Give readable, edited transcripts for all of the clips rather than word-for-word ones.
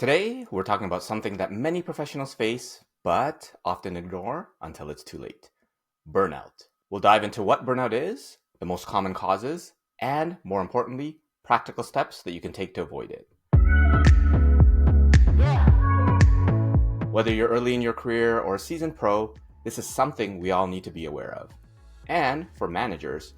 Today, we're talking about something that many professionals face, but often ignore until it's too late: burnout. We'll dive into what burnout is, the most common causes, and more importantly, practical steps that you can take to avoid it. Whether you're early in your career or a seasoned pro, this is something we all need to be aware of. And for managers,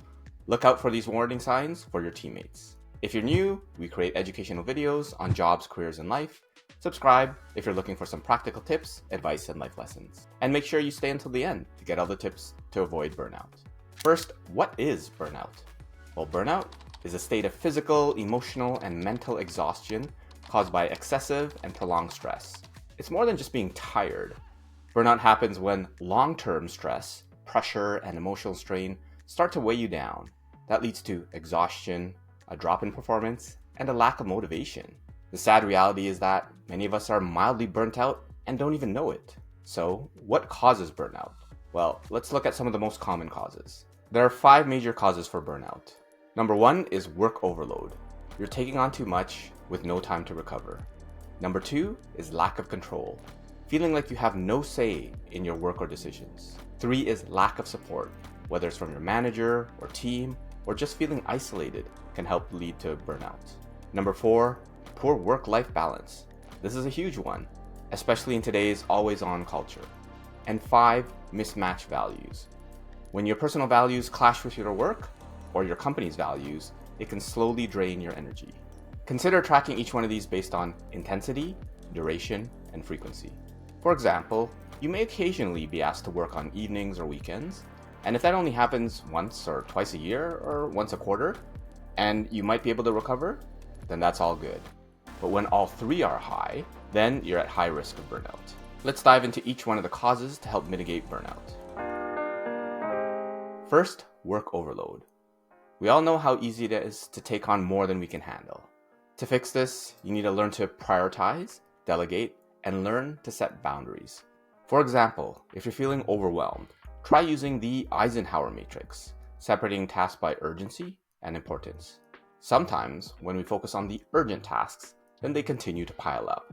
look out for these warning signs for your teammates. If you're new, we create educational videos on jobs, careers, and life. Subscribe if you're looking for some practical tips, advice, and life lessons. And make sure you stay until the end to get all the tips to avoid burnout. First, what is burnout? Well, burnout is a state of physical, emotional, and mental exhaustion caused by excessive and prolonged stress. It's more than just being tired. Burnout happens when long-term stress, pressure, and emotional strain start to weigh you down. That leads to exhaustion, a drop in performance, and a lack of motivation. The sad reality is that many of us are mildly burnt out and don't even know it. So, what causes burnout? Well, let's look at some of the most common causes. There are 5 major causes for burnout. Number 1 is work overload. You're taking on too much with no time to recover. Number 2 is lack of control, feeling like you have no say in your work or decisions. 3 is lack of support, whether it's from your manager or team, or just feeling isolated can help lead to burnout. Number 4, poor work-life balance. This is a huge one, especially in today's always-on culture. And 5, mismatched values. When your personal values clash with your work or your company's values, it can slowly drain your energy. Consider tracking each one of these based on intensity, duration, and frequency. For example, you may occasionally be asked to work on evenings or weekends, and if that only happens once or twice a year or once a quarter, and you might be able to recover, then that's all good. But when all 3 are high, then you're at high risk of burnout. Let's dive into each one of the causes to help mitigate burnout. First, work overload. We all know how easy it is to take on more than we can handle. To fix this, you need to learn to prioritize, delegate, and learn to set boundaries. For example, if you're feeling overwhelmed, try using the Eisenhower matrix, separating tasks by urgency and importance. Sometimes, when we focus on the urgent tasks, then they continue to pile up.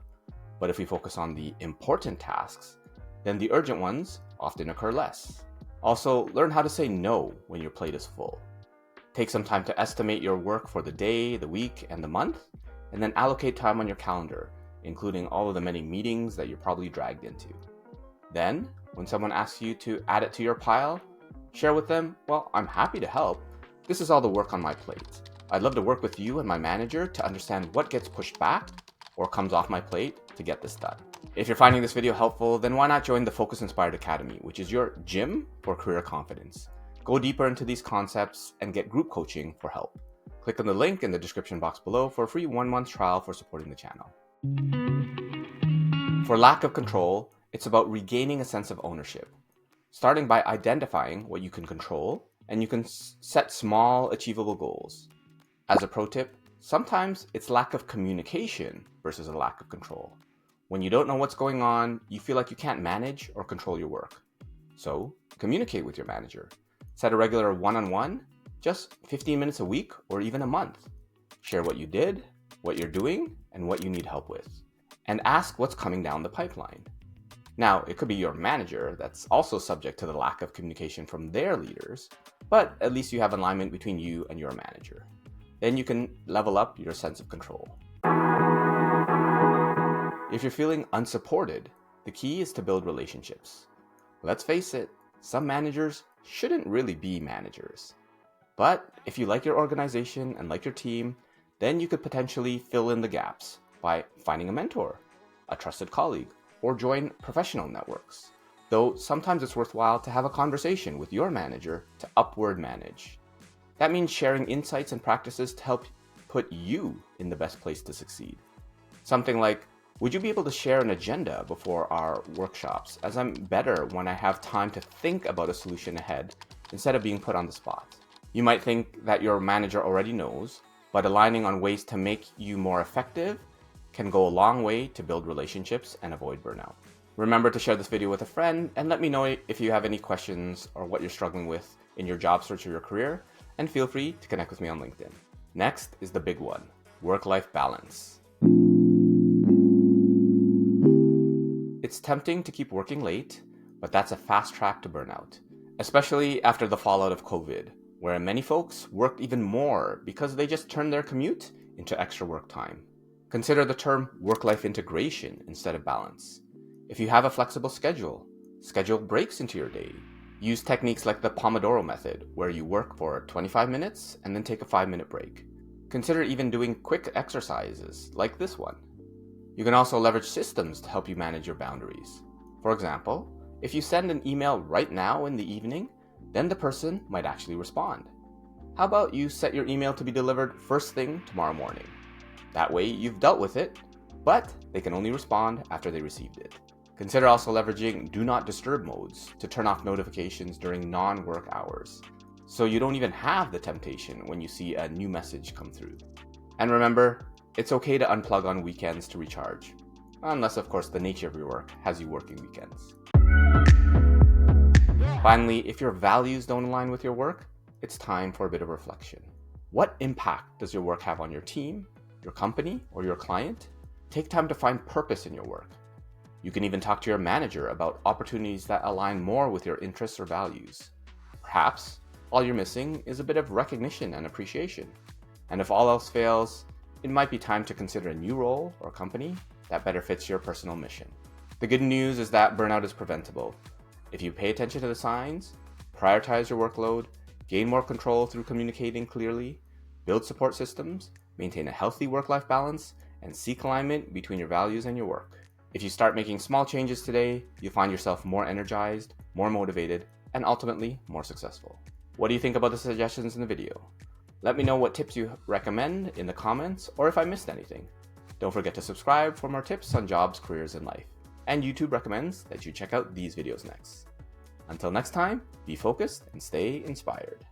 But if we focus on the important tasks, then the urgent ones often occur less. Also, learn how to say no when your plate is full. Take some time to estimate your work for the day, the week, and the month, and then allocate time on your calendar, including all of the many meetings that you're probably dragged into. Then, when someone asks you to add it to your pile, share with them, well, I'm happy to help. This is all the work on my plate. I'd love to work with you and my manager to understand what gets pushed back or comes off my plate to get this done. If you're finding this video helpful, then why not join the Focus Inspired Academy, which is your gym for career confidence. Go deeper into these concepts and get group coaching for help. Click on the link in the description box below for a free 1-month trial for supporting the channel. For lack of control, it's about regaining a sense of ownership, starting by identifying what you can control, and you can set small, achievable goals. As a pro tip, sometimes it's lack of communication versus a lack of control. When you don't know what's going on, you feel like you can't manage or control your work. So, communicate with your manager. Set a regular one-on-one, just 15 minutes a week or even a month. Share what you did, what you're doing, and what you need help with. And ask what's coming down the pipeline. Now, it could be your manager that's also subject to the lack of communication from their leaders, but at least you have alignment between you and your manager. Then you can level up your sense of control. If you're feeling unsupported, the key is to build relationships. Let's face it, some managers shouldn't really be managers. But if you like your organization and like your team, then you could potentially fill in the gaps by finding a mentor, a trusted colleague, or join professional networks. Though sometimes it's worthwhile to have a conversation with your manager to upward manage. That means sharing insights and practices to help put you in the best place to succeed. Something like, would you be able to share an agenda before our workshops, as I'm better when I have time to think about a solution ahead instead of being put on the spot? You might think that your manager already knows, but aligning on ways to make you more effective can go a long way to build relationships and avoid burnout. Remember to share this video with a friend and let me know if you have any questions or what you're struggling with in your job search or your career, and feel free to connect with me on LinkedIn. 'LinkedIn. 'Next is the big one: work-life balance. Work-life balance is the most common cause of burnout. Today, we're talking about something that many professionals face, but often ignore until it's too late: burnout. Next is the big one: work-life balance. It's tempting to keep working late, but that's a fast track to burnout, especially after the fallout of COVID, where many folks worked even more because they just turned their commute into extra work time. Consider the term work-life integration instead of balance. If you have a flexible schedule, schedule breaks into your day. Use techniques like the Pomodoro method, where you work for 25 minutes and then take a 5-minute break. Consider even doing quick exercises like this one. You can also leverage systems to help you manage your boundaries. For example, if you send an email right now in the evening, then the person might actually respond. How about you set your email to be delivered first thing tomorrow morning? That way you've dealt with it, but they can only respond after they received it. Consider also leveraging do not disturb modes to turn off notifications during non-work hours, so you don't even have the temptation when you see a new message come through. And remember, it's okay to unplug on weekends to recharge, unless of course the nature of your work has you working weekends. Finally, if your values don't align with your work, it's time for a bit of reflection. What impact does your work have on your team, your company, or your client? Take time to find purpose in your work. You can even talk to your manager about opportunities that align more with your interests or values. Perhaps all you're missing is a bit of recognition and appreciation. And if all else fails, it might be time to consider a new role or company that better fits your personal mission. The good news is that burnout is preventable. If you pay attention to the signs, prioritize your workload, gain more control through communicating clearly, build support systems, maintain a healthy work-life balance, and seek alignment between your values and your work. If you start making small changes today, you'll find yourself more energized, more motivated, and ultimately more successful. What do you think about the suggestions in the video? Let me know what tips you recommend in the comments or if I missed anything. Don't forget to subscribe for more tips on jobs, careers, and life. And YouTube recommends that you check out these videos next. Until next time, be focused and stay inspired.